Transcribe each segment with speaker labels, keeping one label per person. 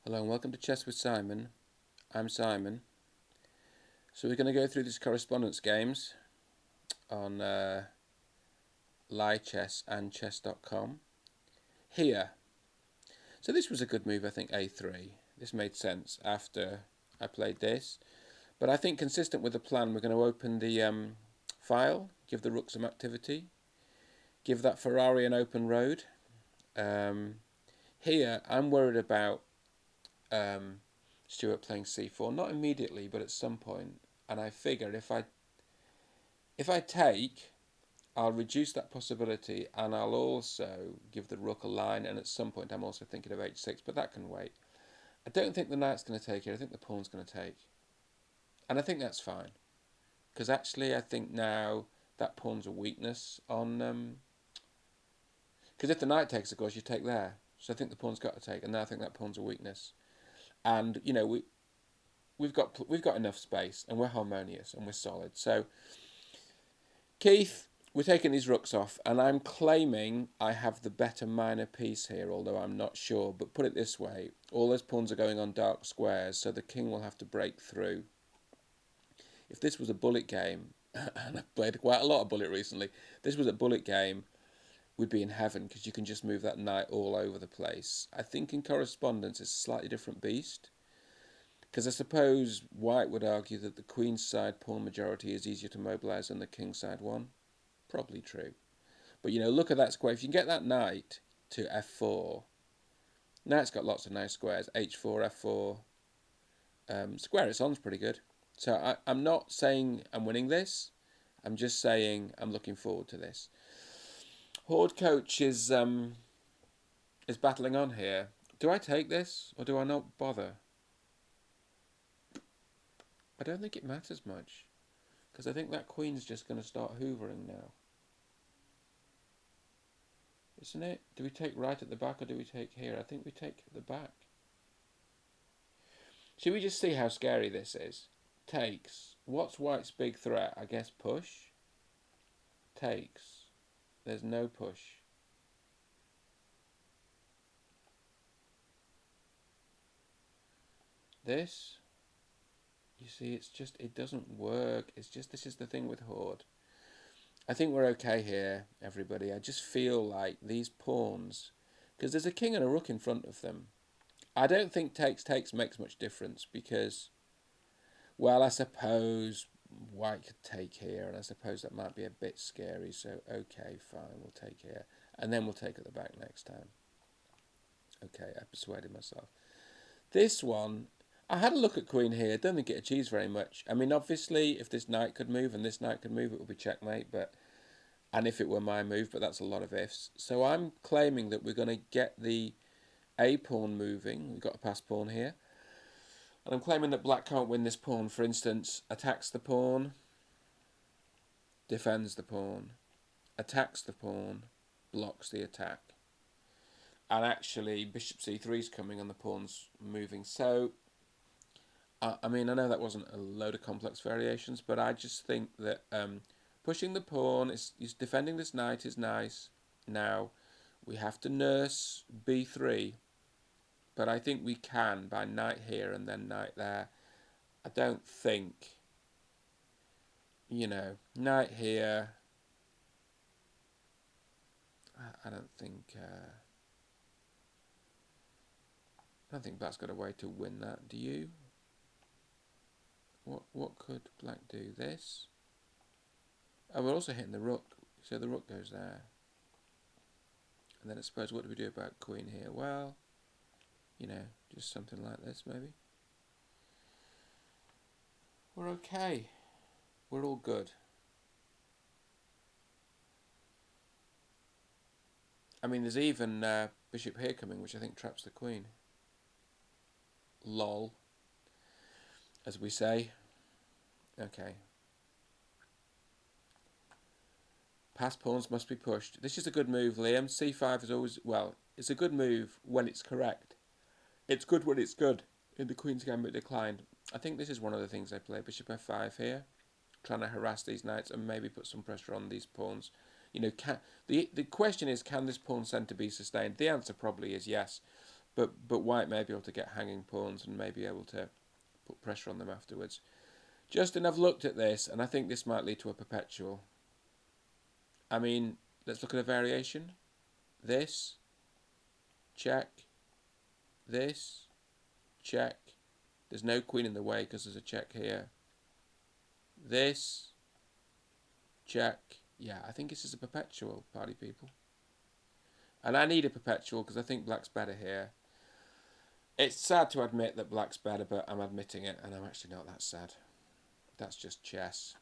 Speaker 1: Hello and welcome to Chess with Simon. I'm Simon. So we're going to go through these correspondence games on Chess and chess.com. Here. So this was a good move, I think, a3. This made sense after I played this. But I think consistent with the plan, we're going to open the file, give the rook some activity, give that Ferrari an open road. Here, I'm worried about Stuart playing c4, not immediately, but at some point. And I figure if I take, I'll reduce that possibility, and I'll also give the rook a line. And at some point, I'm also thinking of h6, but that can wait. I don't think the knight's going to take here. I think the pawn's going to take, and I think that's fine because actually, I think now that pawn's a weakness on. Because if the knight takes, of course, you take there. So I think the pawn's got to take, and now I think that pawn's a weakness. And you know we've got enough space, and we're harmonious and we're solid. So Keith, we're taking these rooks off, and I'm claiming I have the better minor piece here, although I'm not sure. But put it this way, all those pawns are going on dark squares, so the king will have to break through. If this was a bullet game, and I've played quite a lot of bullet recently, this was a bullet game, we'd be in heaven because you can just move that knight all over the place. I think in correspondence it's a slightly different beast. Because I suppose White would argue that the queen's side pawn majority is easier to mobilise than the king's side one. Probably true. But look at that square. If you can get that knight to f4, knight's got lots of nice squares. h4, f4. Square it's on's pretty good. So I'm not saying I'm winning this. I'm just saying I'm looking forward to this. Horde Coach is battling on here. Do I take this or do I not bother? I don't think it matters much, because I think that queen's just going to start hoovering now. Isn't it? Do we take right at the back or do we take here? I think we take the back. Should we just see how scary this is? Takes. What's White's big threat? I guess push. Takes. There's no push. This. You see, it doesn't work. It's just, this is the thing with Horde. I think we're okay here, everybody. I just feel like these pawns, because there's a king and a rook in front of them. I don't think takes makes much difference because, well, I suppose White could take here, and I suppose that might be a bit scary. So, okay, fine, we'll take here. And then we'll take at the back next time. Okay, I persuaded myself. This one, I had a look at queen here. Don't think it achieves very much. I mean, obviously, if this knight could move and this knight could move, it would be checkmate. And if it were my move, but that's a lot of ifs. So I'm claiming that we're going to get the a pawn moving. We've got a pass pawn here. And I'm claiming that black can't win this pawn. For instance, attacks the pawn, defends the pawn, attacks the pawn, blocks the attack. And actually, bishop c3 is coming and the pawn's moving. So, I mean, I know that wasn't a load of complex variations, but I just think that pushing the pawn, is defending this knight is nice. Now, we have to nurse b3, but I think we can by knight here and then knight there. I don't think, knight here. I don't think Black's got a way to win that. Do you? What could Black do? This. Oh, we're also hitting the rook, so the rook goes there. And then I suppose, what do we do about queen here? Well, just something like this maybe. We're okay. We're all good. I mean, there's even bishop here coming, which I think traps the queen. Lol, as we say. Okay. Pass pawns must be pushed. This is a good move, Liam. c5 is always, well, it's a good move when it's correct. It's good when it's good. In the Queen's Gambit declined. I think this is one of the things they play. Bishop f5 here. Trying to harass these knights and maybe put some pressure on these pawns. The question is, can this pawn centre be sustained? The answer probably is yes. but white may be able to get hanging pawns and may be able to put pressure on them afterwards. Justin, I've looked at this, and I think this might lead to a perpetual. I mean, let's look at a variation. This, check. This, check. There's no queen in the way because there's a check here. This, check. Yeah, I think this is a perpetual, party people. And I need a perpetual because I think black's better here. It's sad to admit that black's better, but I'm admitting it, and I'm actually not that sad. That's just chess.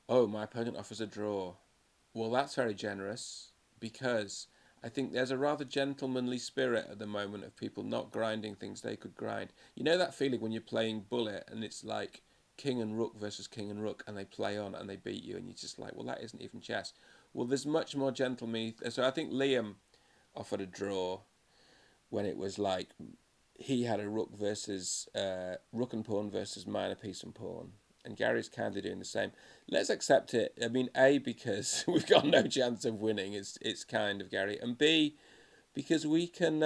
Speaker 1: Oh, my opponent offers a draw. Well, that's very generous because I think there's a rather gentlemanly spirit at the moment of people not grinding things they could grind. You know that feeling when you're playing bullet and it's like king and rook versus king and rook and they play on and they beat you and you're just like, well, that isn't even chess. Well, there's much more gentlemanly. So I think Liam offered a draw when it was like he had a rook versus rook and pawn versus minor piece and pawn. And Gary's kind of doing the same. Let's accept it. I mean, A, because we've got no chance of winning. It's kind of Gary. And B, because we can...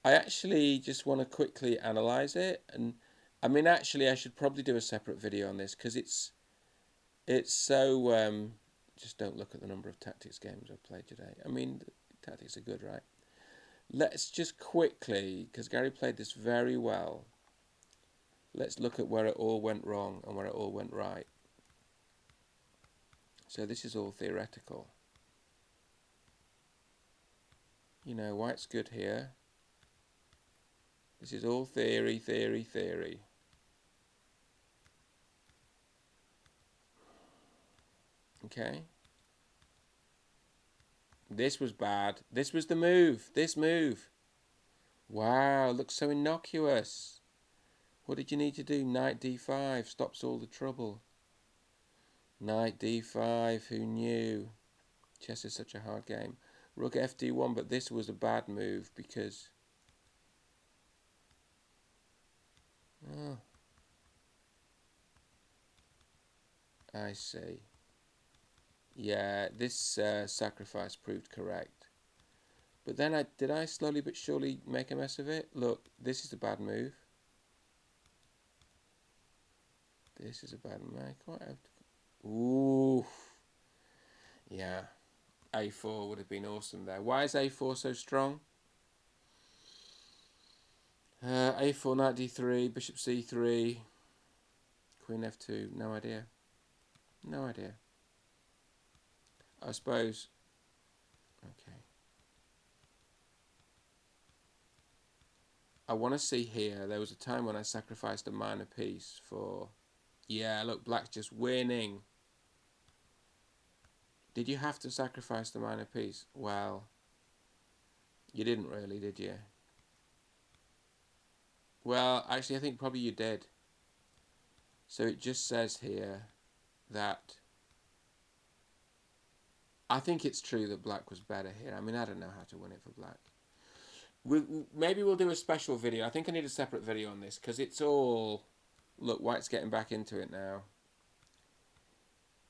Speaker 1: I actually just want to quickly analyse it. And I mean, actually, I should probably do a separate video on this because it's so... just don't look at the number of tactics games I've played today. I mean, tactics are good, right? Let's just quickly, because Gary played this very well, let's look at where it all went wrong and where it all went right. So this is all theoretical. You know, white's good here. This is all theory, theory, theory. Okay. This was bad. This was the move. This move. Wow, looks so innocuous. What did you need to do? Knight d5 stops all the trouble. Knight d5, who knew? Chess is such a hard game. Rook fd1, but this was a bad move because... Oh. I see. Yeah, this sacrifice proved correct. But then did I slowly but surely make a mess of it? Look, this is a bad move. This is a bad move. Ooh. Yeah. A4 would have been awesome there. Why is A4 so strong? A4, knight d3, bishop c3, queen f2. No idea. No idea. I suppose. Okay. I want to see here. There was a time when I sacrificed a minor piece for... Yeah, look, black's just winning. Did you have to sacrifice the minor piece? Well, you didn't really, did you? Well, actually, I think probably you did. So it just says here that... I think it's true that black was better here. I mean, I don't know how to win it for black. Maybe we'll do a special video. I think I need a separate video on this because it's all... Look, white's getting back into it now.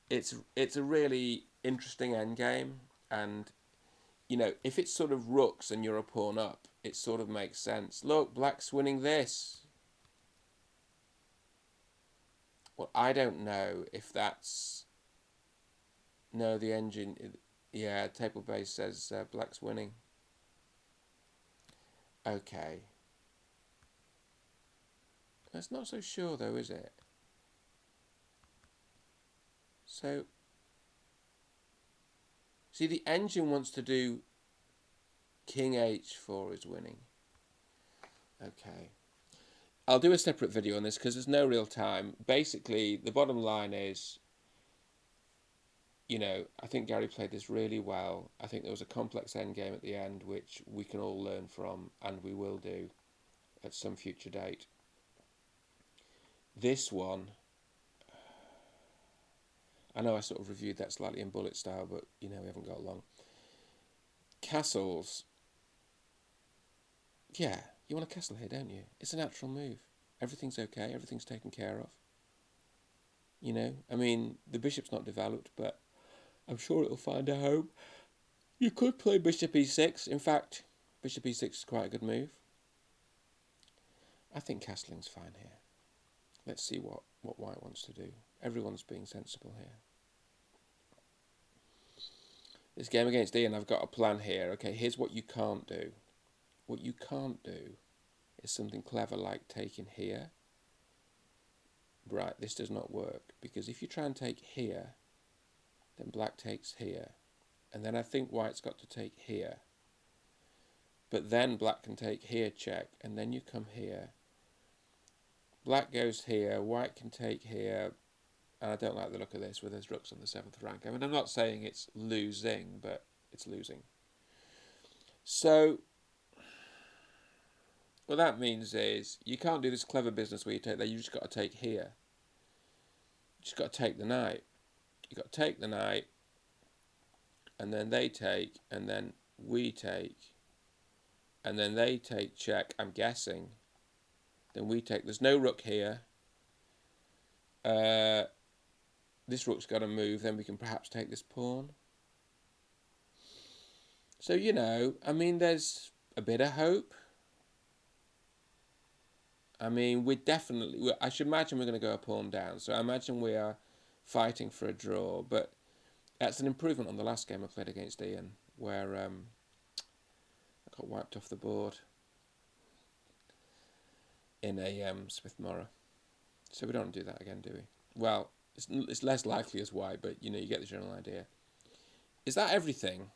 Speaker 1: It's a really interesting endgame, and you know, if it's sort of rooks and you're a pawn up, it sort of makes sense. Look, black's winning this. Well, I don't know if that's... No, the engine... Yeah, table base says black's winning. Okay. That's not so sure though, is it? So... See, the engine wants to do king h4 is winning. Okay. I'll do a separate video on this because there's no real time. Basically, the bottom line is, you know, I think Gary played this really well. I think there was a complex endgame at the end, which we can all learn from, and we will do at some future date. This one, I know I sort of reviewed that slightly in bullet style, but, you know, we haven't got long. Castles. Yeah, you want a castle here, don't you? It's a natural move. Everything's okay. Everything's taken care of. You know, I mean, the bishop's not developed, but I'm sure it'll find a home. You could play bishop e6. In fact, bishop e6 is quite a good move. I think castling's fine here. Let's see what white wants to do. Everyone's being sensible here. This game against Ian, I've got a plan here. Okay, here's what you can't do. What you can't do is something clever like taking here. Right, this does not work, because if you try and take here, then black takes here. And then I think white's got to take here. But then black can take here, check, and then you come here. Black goes here, white can take here, and I don't like the look of this with his rooks on the 7th rank. I mean, I'm not saying it's losing, but it's losing. So what that means is you can't do this clever business where you take there. You just got to take here. You just got to take the knight. You got to take the knight, and then they take, and then we take, and then they take check, I'm guessing. Then we take. There's no rook here. This rook's got to move. Then we can perhaps take this pawn. So, you know, I mean, there's a bit of hope. I mean, I should imagine we're going to go a pawn down. So I imagine we are fighting for a draw. But that's an improvement on the last game I played against Ian, where I got wiped off the board in a Smith Morra. So we don't do that again, do we? Well, it's less likely as white, but, you know, you get the general idea. Is that everything?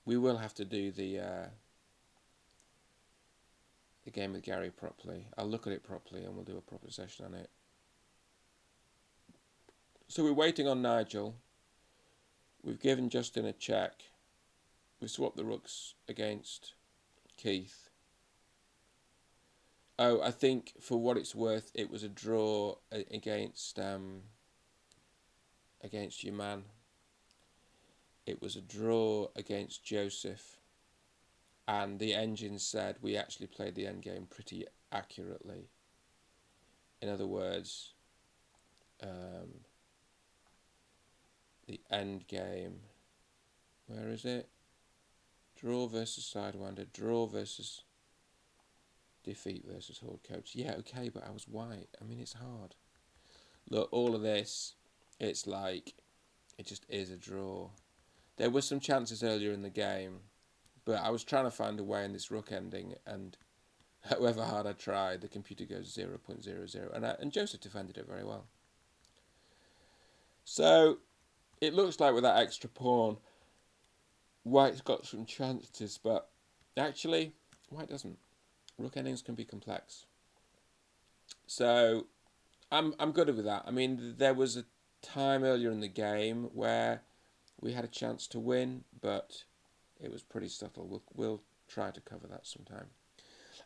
Speaker 1: We will have to do the game with Gary properly. I'll look at it properly and we'll do a proper session on it. So we're waiting on Nigel. We've given Justin a check. We swapped the rooks against Keith. Oh, I think for what it's worth, it was a draw against your man. It was a draw against Joseph. And the engine said we actually played the endgame pretty accurately. In other words, the endgame, where is it? Draw versus Sidewinder, draw versus defeat versus Horde Coach. Yeah, okay, but I was white. I mean, it's hard. Look, all of this, it's like, it just is a draw. There were some chances earlier in the game, but I was trying to find a way in this rook ending, and however hard I tried, the computer goes 0.00, and Joseph defended it very well. So it looks like with that extra pawn, white's got some chances, but actually, white doesn't. Rook endings can be complex. So I'm good with that. I mean, there was a time earlier in the game where we had a chance to win, but it was pretty subtle. We'll try to cover that sometime.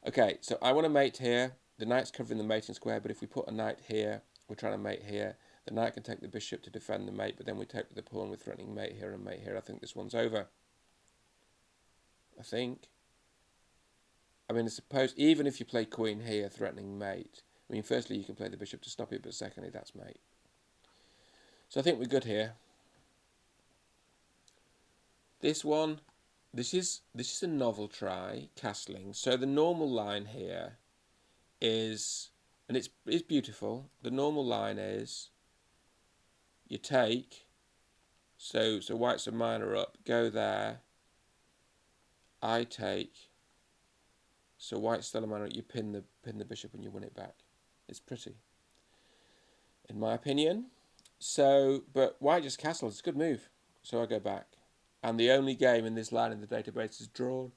Speaker 1: Okay, so I want to mate here. The knight's covering the mating square, but if we put a knight here, we're trying to mate here. The knight can take the bishop to defend the mate, but then we take the pawn with threatening mate here and mate here. I think this one's over. I think. I mean, I suppose even if you play queen here, threatening mate, I mean, firstly, you can play the bishop to stop it, but secondly, that's mate. So I think we're good here. This one, this is a novel try, castling. So the normal line here is, and it's beautiful, the normal line is you take, so white's a minor up, go there, I take, so white's still a minor up, you pin the bishop and you win it back. It's pretty, in my opinion. So, but white just castles, it's a good move. So I go back. And the only game in this line in the database is drawn.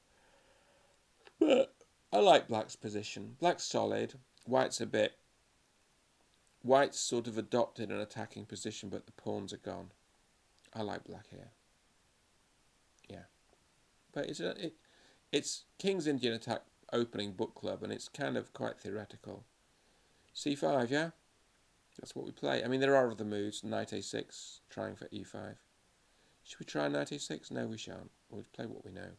Speaker 1: But I like black's position. Black's solid. White's sort of adopted an attacking position, but the pawns are gone. I like black here. Yeah. But it's King's Indian Attack opening book club, and it's kind of quite theoretical. C5, yeah? That's what we play. I mean, there are other moves. Knight a6, trying for e5. Should we try knight a6? No, we shan't. We'll play what we know.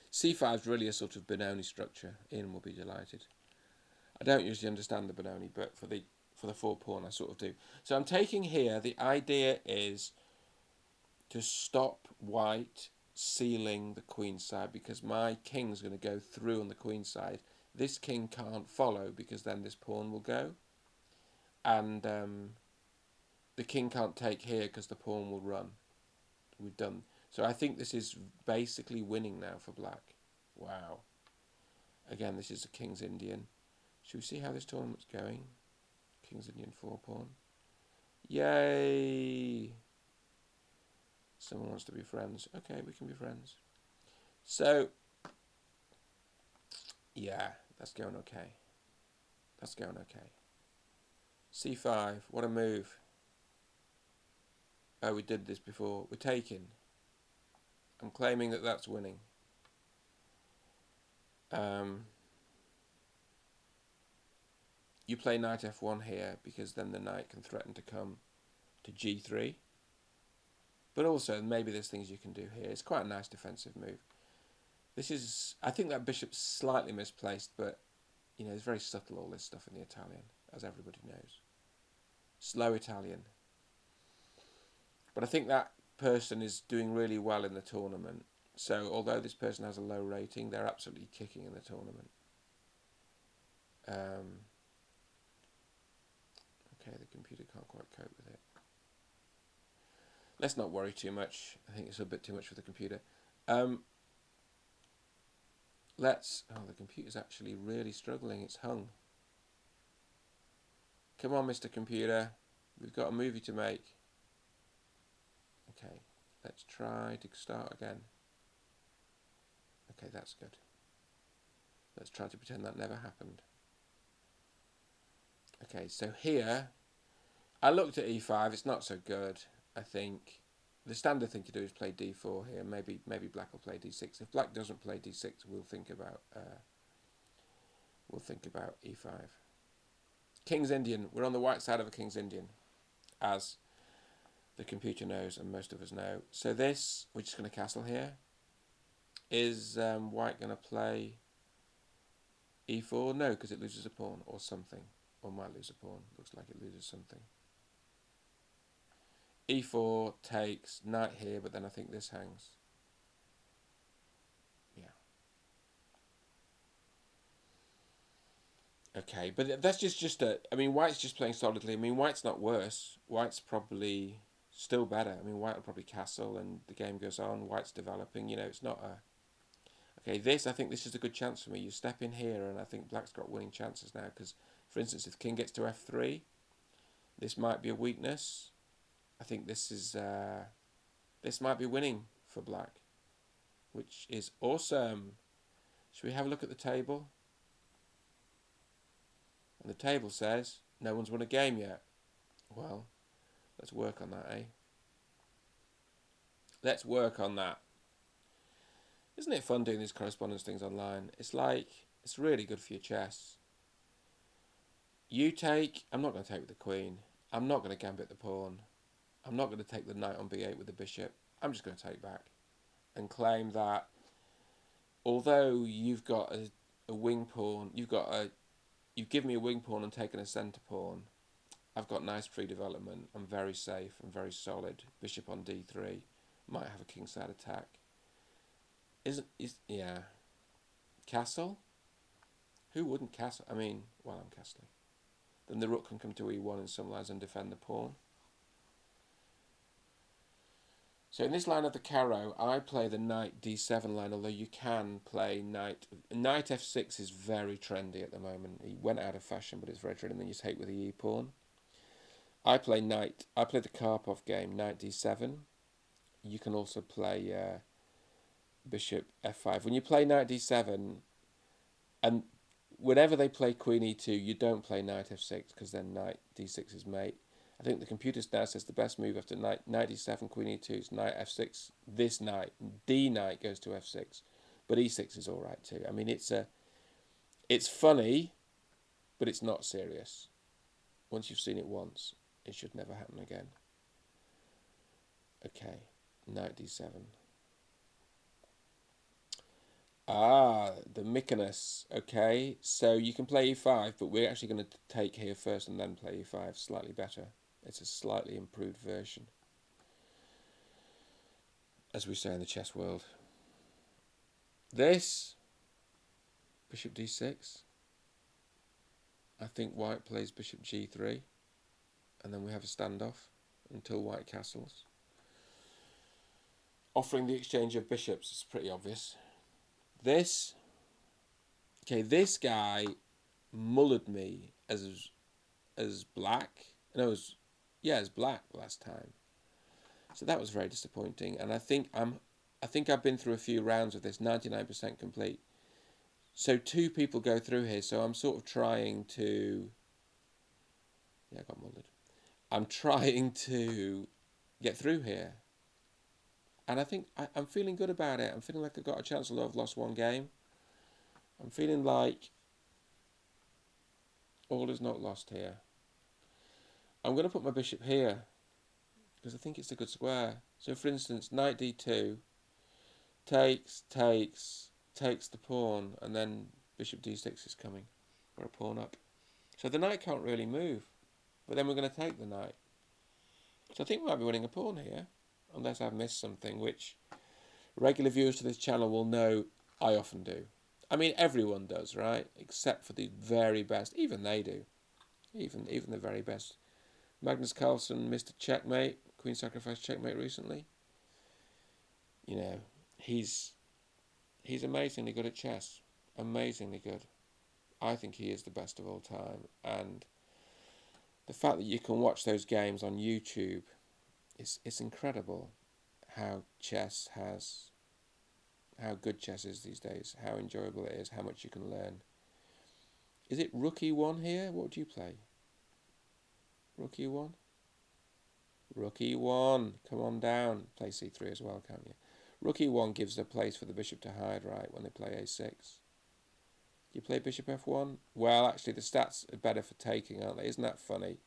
Speaker 1: c5 is really a sort of Benoni structure. Ian will be delighted. I don't usually understand the Benoni, but for the for the 4 pawn. I sort of do. So I'm taking here. The idea is to stop white sealing the queen side, because my king's going to go through on the queen side. This king can't follow because then this pawn will go, and the king can't take here because the pawn will run. We've done. So I think this is basically winning now for black. Wow. Again, this is a King's Indian. Should we see how this tournament's going? King's Indian 4 pawn. Yay! Someone wants to be friends. Okay, we can be friends. So, yeah, that's going okay. That's going okay. C5, what a move. Oh, we did this before. We're taking. I'm claiming that that's winning. You play knight f1 here because then the knight can threaten to come to g3. But also, maybe there's things you can do here. It's quite a nice defensive move. This is, I think that bishop's slightly misplaced, but, you know, it's very subtle, all this stuff in the Italian, as everybody knows. Slow Italian. But I think that person is doing really well in the tournament. So, although this person has a low rating, they're absolutely kicking in the tournament. Okay, the computer can't quite cope with it. Let's not worry too much. I think it's a bit too much for the computer. Oh, the computer's actually really struggling. It's hung. Come on, Mr. Computer. We've got a movie to make. Okay, let's try to start again. Okay, that's good. Let's try to pretend that never happened. Okay, so here, I looked at e5. It's not so good, I think. The standard thing to do is play d4 here. Maybe black will play d6. If black doesn't play d6, we'll think about e5. King's Indian. We're on the white side of a King's Indian, as the computer knows and most of us know. So this, we're just going to castle here. Is white going to play e4? No, because it loses a pawn or something. Or might lose a pawn. Looks like it loses something. e4 takes, knight here, but then I think this hangs. Yeah. Okay, but that's just a... I mean, white's just playing solidly. I mean, white's not worse. White's probably still better. I mean, white will probably castle and the game goes on. White's developing. You know, it's not a... Okay, I think this is a good chance for me. You step in here and I think black's got winning chances now because, for instance, if king gets to f3, this might be a weakness. I think this might be winning for black, which is awesome. Should we have a look at the table? And the table says no one's won a game yet. Well, let's work on that, eh? Let's work on that. Isn't it fun doing these correspondence things online? It's really good for your chess. You take, I'm not going to take with the queen. I'm not going to gambit the pawn. I'm not going to take the knight on b8 with the bishop. I'm just going to take back and claim that although you've got a wing pawn, you've given me a wing pawn and taken a centre pawn, I've got nice free development. I'm very safe and very solid. Bishop on d3. Might have a kingside attack. Yeah. Castle? Who wouldn't castle? I mean, well, I'm castling. Then the rook can come to e1 in some lines and defend the pawn. So in this line of the Caro, I play the knight d7 line, although you can play knight f6 is very trendy at the moment. He went out of fashion, but it's very trendy. And then you take with the e pawn. I play the Karpov game, knight d7. You can also play bishop f5. When you play knight d7, and whenever they play queen e2, you don't play knight f6 because then knight d6 is mate. I think the computer now says the best move after knight e7, queen e2 is knight f6. This knight, d knight goes to f6, but e6 is all right too. I mean, it's funny, but it's not serious. Once you've seen it once, it should never happen again. Okay, knight d7. Ah, the Mykonos. Okay, so you can play e5, but we're actually going to take here first and then play e5. Slightly better. It's a slightly improved version, as we say in the chess world. This, bishop d6. I think white plays bishop g3, and then we have a standoff until white castles. Offering the exchange of bishops is pretty obvious. This, okay, this guy mullered me as black. No, as black last time. So that was very disappointing. And I think I've been through a few rounds of this, 99% complete. So two people go through here. So I'm sort of trying to. Yeah, I got mullered. I'm trying to get through here. And I think I'm feeling good about it. I'm feeling like I've got a chance, although I've lost one game. I'm feeling like all is not lost here. I'm going to put my bishop here because I think it's a good square. So, for instance, knight d2 takes the pawn, and then bishop d6 is coming for a pawn up. So the knight can't really move, but then we're going to take the knight. So I think we might be winning a pawn here, unless I've missed something, which regular viewers to this channel will know I often do. I mean, everyone does, right? Except for the very best. Even they do. Even the very best. Magnus Carlsen missed a checkmate, queen sacrifice checkmate recently. You know, he's amazingly good at chess. Amazingly good. I think he is the best of all time. And the fact that you can watch those games on YouTube, it's incredible how good chess is these days, how enjoyable it is, how much you can learn. Is it rook e1 here? What would you play? Rook e1? Rook e1. Come on down. Play c3 as well, can't you? Rook e1 gives a place for the bishop to hide, right, when they play a6. Do you play bishop f1? Well, actually, the stats are better for taking, aren't they? Isn't that funny?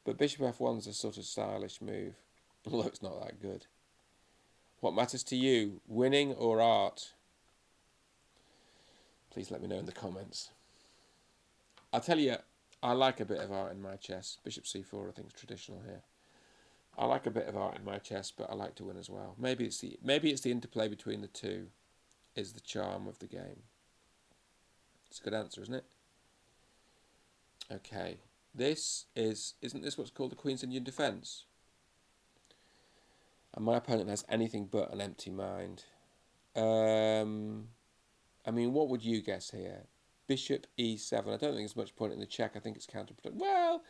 Speaker 1: But bishop f1 is a sort of stylish move, although it's not that good. What matters to you, winning or art? Please let me know in the comments. I'll tell you, I like a bit of art in my chess. Bishop c4 I think is traditional here. I like a bit of art in my chess, but I like to win as well. Maybe it's the interplay between the two is the charm of the game. It's a good answer, isn't it? Okay. Isn't this what's called the Queen's Indian defence? And my opponent has anything but an empty mind. I mean, what would you guess here? Bishop e7. I don't think there's much point in the check. I think it's counterproductive. Well,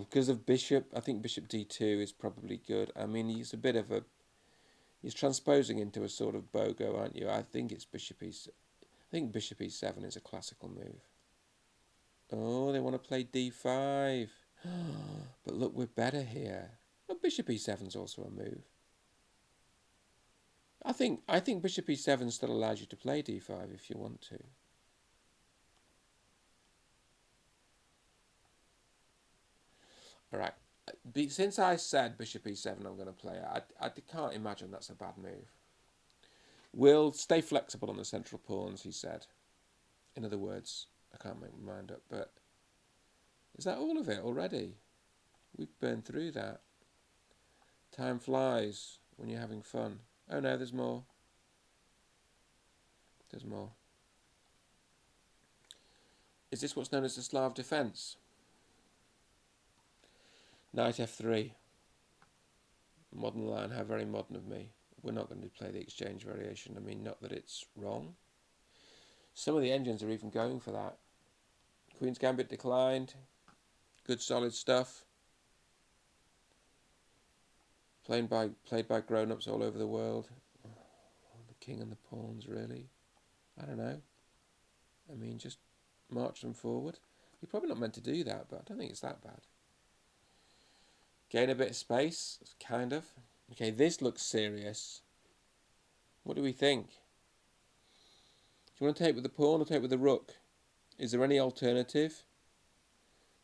Speaker 1: because of bishop, I think bishop d2 is probably good. I mean, he's transposing into a sort of bogo, aren't you? I think it's bishop e7. I think bishop e7 is a classical move. Oh, they want to play d5. But look, we're better here. Well, bishop e7 is also a move. I think bishop e7 still allows you to play d5 if you want to. All right. Since I said bishop e7 I'm going to play it, I can't imagine that's a bad move. We'll stay flexible on the central pawns, he said. In other words, I can't make my mind up, but is that all of it already? We've burned through that. Time flies when you're having fun. Oh no, there's more. There's more. Is this what's known as the Slav defence? Knight f3. Modern line, how very modern of me. We're not going to play the exchange variation. I mean, not that it's wrong. Some of the engines are even going for that. Queen's Gambit declined. Good solid stuff. Played by grown-ups all over the world. Oh, the king and the pawns, really? I don't know. I mean, just march them forward. You're probably not meant to do that, but I don't think it's that bad. Gain a bit of space, kind of. Okay, this looks serious. What do we think? Do you want to take with the pawn or take with the rook? Is there any alternative?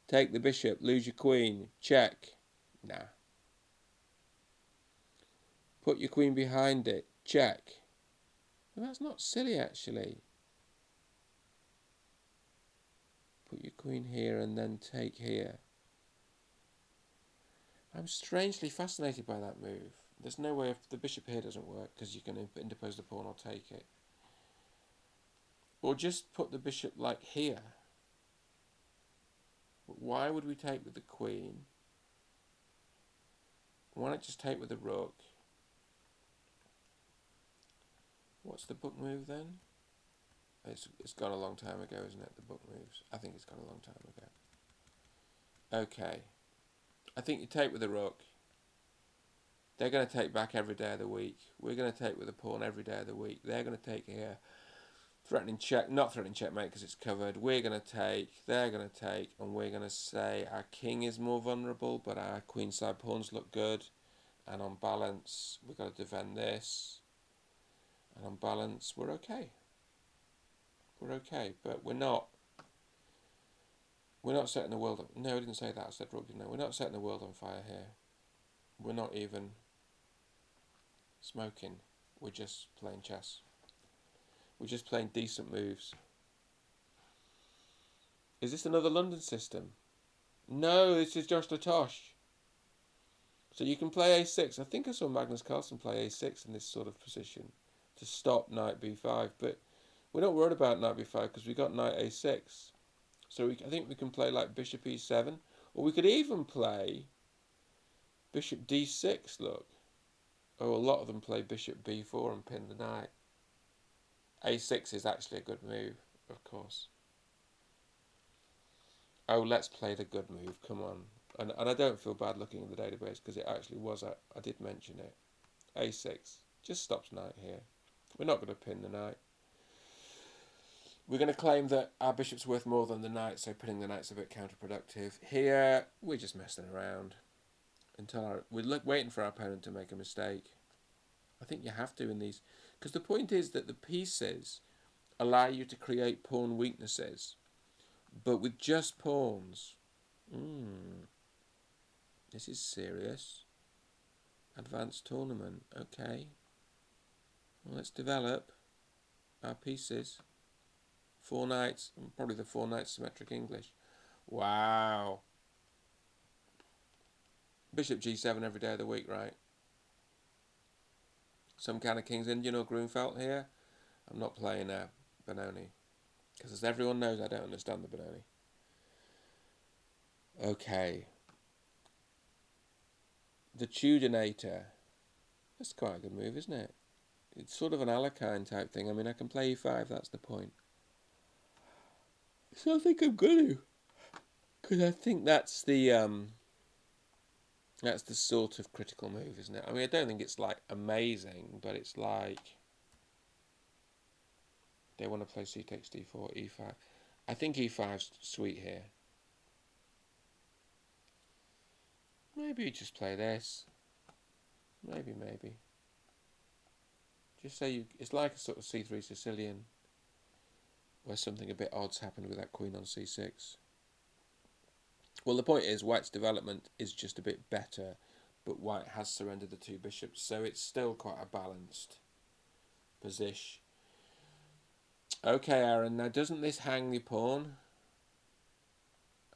Speaker 1: Take the bishop, lose your queen, check. Nah. Put your queen behind it, check. Well, that's not silly, actually. Put your queen here and then take here. I'm strangely fascinated by that move. There's no way if the bishop here doesn't work because you can interpose the pawn or take it. Or just put the bishop like here. But why would we take with the queen? Why not just take with the rook? What's the book move then? It's gone a long time ago, isn't it? The book moves. I think it's gone a long time ago. Okay. I think you take with the rook. They're going to take back every day of the week. We're going to take with the pawn every day of the week. They're going to take here. Threatening check, not threatening checkmate because it's covered. We're going to take, they're going to take, and we're going to say our king is more vulnerable, but our queenside pawns look good. And on balance, we've got to defend this. And on balance, we're okay. We're okay, but we're not setting the world on. No, I didn't say that. I said rugby. No, we're not setting the world on fire here. We're not even smoking. We're just playing chess. We're just playing decent moves. Is this another London system? No, this is Josh Latosh. So you can play a6. I think I saw Magnus Carlsen play a6 in this sort of position to stop knight b5. But we're not worried about knight b5 because we got knight a6. So I think we can play like bishop e7. Or we could even play bishop d6, look. Oh, a lot of them play bishop b4 and pin the knight. a6 is actually a good move, of course. Oh, let's play the good move, come on. And I don't feel bad looking at the database because it actually was, I did mention it. a6, just stops knight here. We're not going to pin the knight. We're going to claim that our bishop's worth more than the knight, so pinning the knight's a bit counterproductive. Here, we're just messing around. We're waiting for our opponent to make a mistake. I think you have to in these, because the point is that the pieces allow you to create pawn weaknesses, but with just pawns. This is serious. Advanced tournament, okay. Well, let's develop our pieces. 4 knights, probably the 4 knights symmetric English. Wow. Bishop g7 every day of the week, right? Some kind of King's Indian or Grunfeld here. I'm not playing Benoni. Because as everyone knows, I don't understand the Benoni. Okay. The Tudornator. That's quite a good move, isn't it? It's sort of an Alekhine type thing. I mean, I can play e5, that's the point. So I think I'm going to. Because I think that's the sort of critical move, isn't it? I mean, I don't think it's like amazing, but it's like they want to play c takes d4, e5. I think e5's sweet here. Maybe just play this. Maybe. Just say it's like a sort of c3 Sicilian, where something a bit odd's happened with that queen on c6. Well, the point is, White's development is just a bit better, but White has surrendered the 2 bishops, so it's still quite a balanced position. Okay, Aaron, now doesn't this hang the pawn?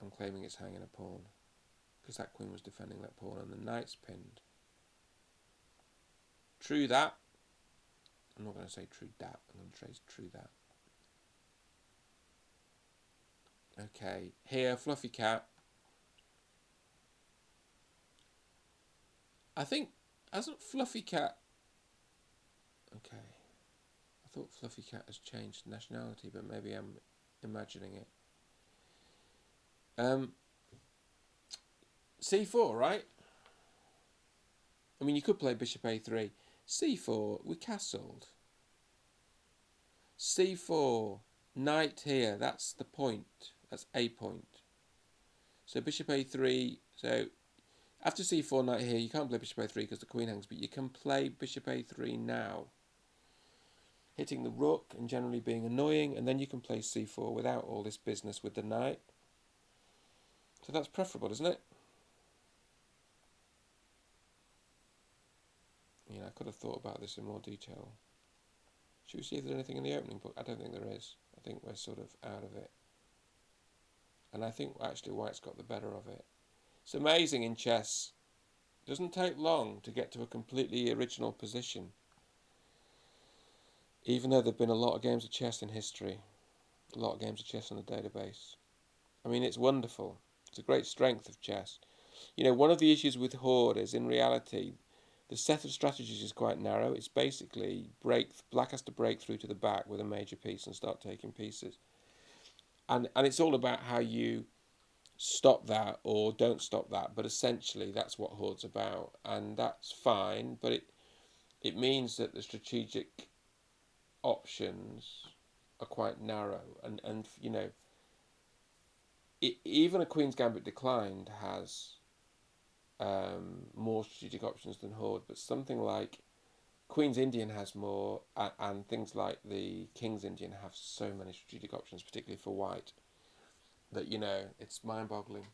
Speaker 1: I'm claiming it's hanging a pawn, because that queen was defending that pawn, and the knight's pinned. True that. I'm not going to say true that, I'm going to say true that. Okay, here, Fluffy Cat. I think, hasn't Fluffy Cat... Okay. I thought Fluffy Cat has changed nationality, but maybe I'm imagining it. c4, right? I mean, you could play bishop a3. c4, we castled. c4, knight here, that's the point. That's a point. So bishop a3, so after c4, knight here, you can't play bishop a3 because the queen hangs, but you can play bishop a3 now. Hitting the rook and generally being annoying, and then you can play c4 without all this business with the knight. So that's preferable, isn't it? I could have thought about this in more detail. Should we see if there's anything in the opening book? I don't think there is. I think we're sort of out of it. And I think actually White's got the better of it. It's amazing in chess. It doesn't take long to get to a completely original position. Even though there have been a lot of games of chess in history. A lot of games of chess on the database. I mean, it's wonderful. It's a great strength of chess. You know, one of the issues with Horde is, in reality, the set of strategies is quite narrow. It's basically black has to break through to the back with a major piece and start taking pieces. And it's all about how you stop that or don't stop that. But essentially, that's what Horde's about. And that's fine, but it means that the strategic options are quite narrow. And you know, even a Queen's Gambit Declined has more strategic options than Horde, but something like Queen's Indian has more, and things like the King's Indian have so many strategic options, particularly for White, that, you know, it's mind-boggling.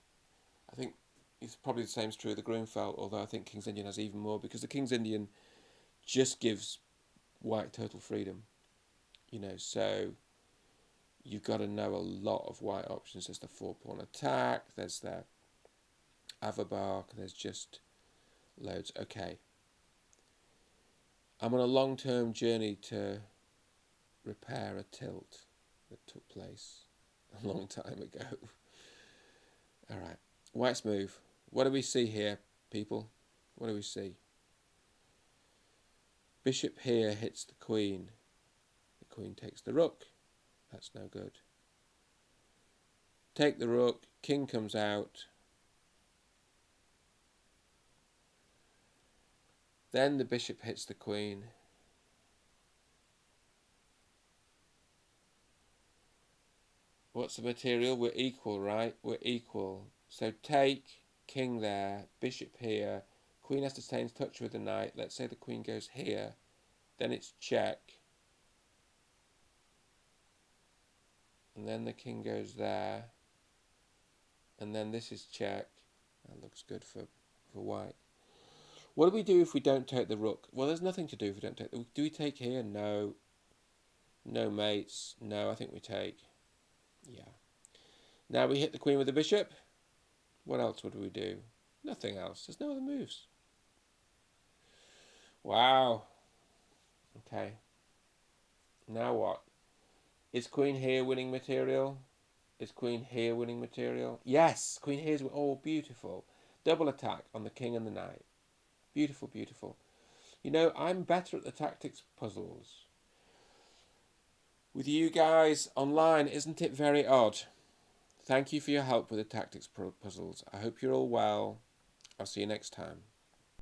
Speaker 1: I think it's probably the same is true of the Grunfeld, although I think King's Indian has even more, because the King's Indian just gives White total freedom, you know, so you've got to know a lot of White options. There's the four-pawn attack, there's the Avabark, there's just loads. Okay. I'm on a long-term journey to repair a tilt that took place a long time ago. All right, White's move. What do we see here, people? What do we see? Bishop here hits the queen. The queen takes the rook. That's no good. Take the rook. King comes out. Then the bishop hits the queen. What's the material? We're equal, right? We're equal. So take, king there, bishop here. Queen has to stay in touch with the knight. Let's say the queen goes here. Then it's check. And then the king goes there. And then this is check. That looks good for White. What do we do if we don't take the rook? Well, there's nothing to do if we don't take the rook. Do we take here? No. No mates. No, I think we take. Yeah. Now we hit the queen with the bishop. What else would we do? Nothing else. There's no other moves. Wow. Okay. Now what? Is queen here winning material? Is queen here winning material? Yes, queen here's... Oh, beautiful. Double attack on the king and the knight. Beautiful, beautiful. You know, I'm better at the tactics puzzles with you guys online. Isn't it very odd? Thank you for your help with the tactics puzzles. I hope you're all well. I'll see you next time.